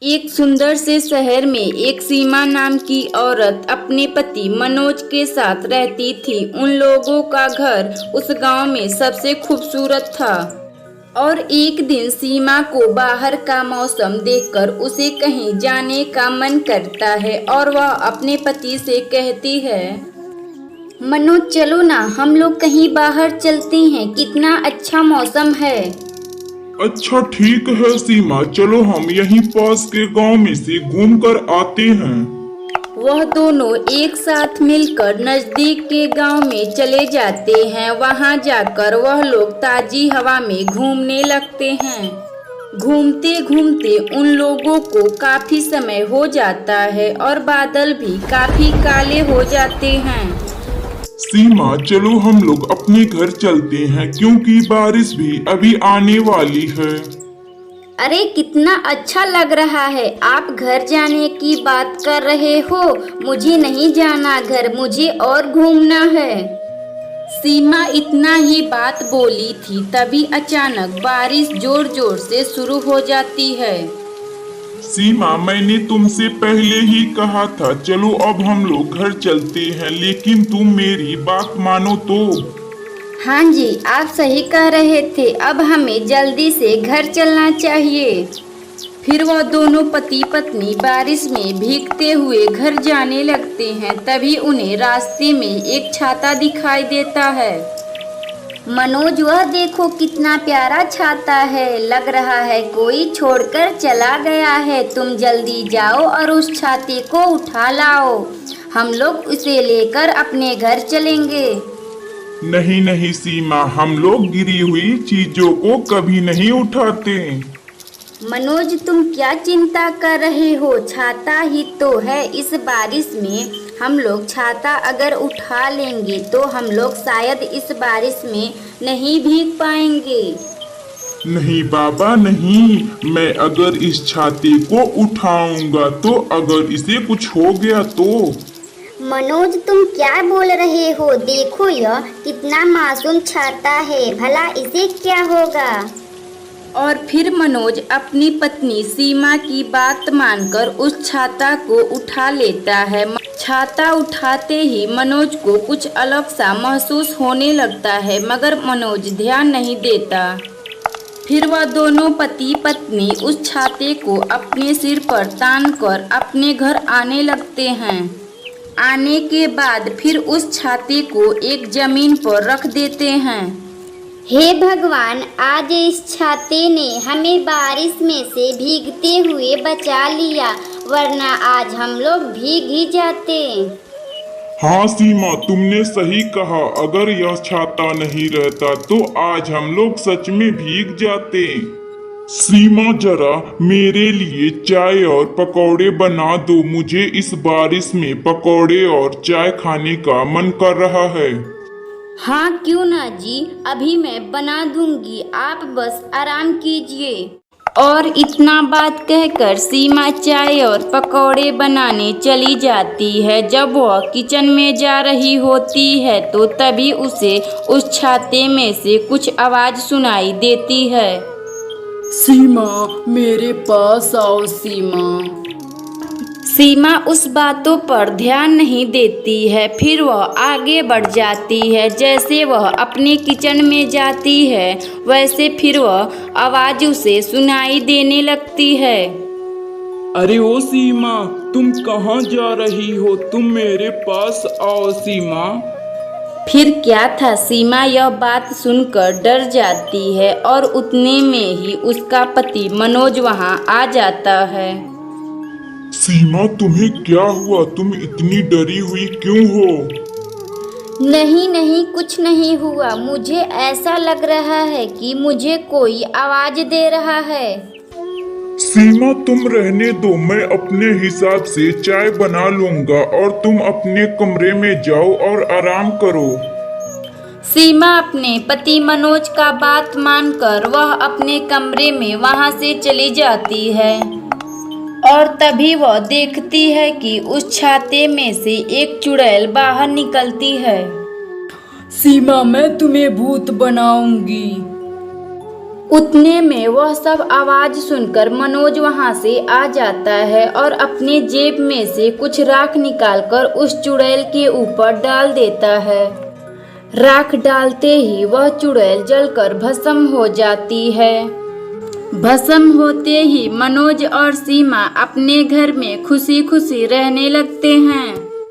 एक सुंदर से शहर में एक सीमा नाम की औरत अपने पति मनोज के साथ रहती थी। उन लोगों का घर उस गांव में सबसे खूबसूरत था और एक दिन सीमा को बाहर का मौसम देखकर उसे कहीं जाने का मन करता है और वह अपने पति से कहती है, मनोज चलो ना, हम लोग कहीं बाहर चलते हैं, कितना अच्छा मौसम है। अच्छा ठीक है सीमा, चलो हम यहीं पास के गांव में से घूम कर आते हैं। वह दोनों एक साथ मिलकर नजदीक के गांव में चले जाते हैं। वहां जाकर वह लोग ताजी हवा में घूमने लगते हैं। घूमते घूमते उन लोगों को काफी समय हो जाता है और बादल भी काफी काले हो जाते हैं। सीमा चलो हम लोग अपने घर चलते हैं क्योंकि बारिश भी अभी आने वाली है। अरे कितना अच्छा लग रहा है, आप घर जाने की बात कर रहे हो। मुझे नहीं जाना घर, मुझे और घूमना है। सीमा इतना ही बात बोली थी, तभी अचानक बारिश जोर जोर से शुरू हो जाती है। सीमा मैंने तुमसे पहले ही कहा था चलो अब हम लोग घर चलते हैं, लेकिन तुम मेरी बात मानो तो। हाँ जी, आप सही कह रहे थे, अब हमें जल्दी से घर चलना चाहिए। फिर वह दोनों पति पत्नी बारिश में भीगते हुए घर जाने लगते हैं। तभी उन्हें रास्ते में एक छाता दिखाई देता है। मनोज वह देखो कितना प्यारा छाता है, लग रहा है कोई छोड़कर चला गया है। तुम जल्दी जाओ और उस छाते को उठा लाओ, हम लोग उसे लेकर अपने घर चलेंगे। नहीं नहीं सीमा, हम लोग गिरी हुई चीजों को कभी नहीं उठाते। मनोज तुम क्या चिंता कर रहे हो, छाता ही तो है। इस बारिश में हम लोग छाता अगर उठा लेंगे तो हम लोग शायद इस बारिश में नहीं भीग पाएंगे। नहीं बाबा नहीं, मैं अगर इस छाते को उठाऊंगा तो अगर इसे कुछ हो गया तो। मनोज तुम क्या बोल रहे हो, देखो यह कितना मासूम छाता है, भला इसे क्या होगा। और फिर मनोज अपनी पत्नी सीमा की बात मानकर उस छाता को उठा लेता है। छाता उठाते ही मनोज को कुछ अलग सा महसूस होने लगता है, मगर मनोज ध्यान नहीं देता। फिर वह दोनों पति पत्नी उस छाते को अपने सिर पर तानकर अपने घर आने लगते हैं। आने के बाद फिर उस छाते को एक जमीन पर रख देते हैं। हे भगवान, आज इस छाते ने हमें बारिश में से भीगते हुए बचा लिया, वरना आज हम लोग भीग ही जाते। हाँ सीमा तुमने सही कहा, अगर यह छाता नहीं रहता तो आज हम लोग सच में भीग जाते। सीमा जरा मेरे लिए चाय और पकौड़े बना दो, मुझे इस बारिश में पकौड़े और चाय खाने का मन कर रहा है। हाँ क्यों ना जी, अभी मैं बना दूंगी, आप बस आराम कीजिए। और इतना बात कहकर सीमा चाय और पकौड़े बनाने चली जाती है। जब वह किचन में जा रही होती है तो तभी उसे उस छाते में से कुछ आवाज सुनाई देती है। सीमा मेरे पास आओ सीमा। सीमा उस बातों पर ध्यान नहीं देती है। फिर वह आगे बढ़ जाती है। जैसे वह अपने किचन में जाती है वैसे फिर वह आवाज उसे सुनाई देने लगती है। अरे ओ सीमा, तुम कहाँ जा रही हो, तुम मेरे पास आओ सीमा। फिर क्या था, सीमा यह बात सुनकर डर जाती है और उतने में ही उसका पति मनोज वहां आ जाता है। सीमा तुम्हें क्या हुआ, तुम इतनी डरी हुई क्यों हो। नहीं नहीं, कुछ नहीं हुआ, मुझे ऐसा लग रहा है कि मुझे कोई आवाज दे रहा है। सीमा तुम रहने दो, मैं अपने हिसाब से चाय बना लूंगा और तुम अपने कमरे में जाओ और आराम करो। सीमा अपने पति मनोज का बात मानकर वह अपने कमरे में वहां से चली जाती है और तभी वह देखती है कि उस छाते में से एक चुड़ैल बाहर निकलती है। सीमा मैं तुम्हें भूत बनाऊंगी। उतने में वह सब आवाज सुनकर मनोज वहां से आ जाता है और अपने जेब में से कुछ राख निकालकर उस चुड़ैल के ऊपर डाल देता है। राख डालते ही वह चुड़ैल जलकर भस्म हो जाती है। भस्म होते ही मनोज और सीमा अपने घर में खुशी खुशी रहने लगते हैं।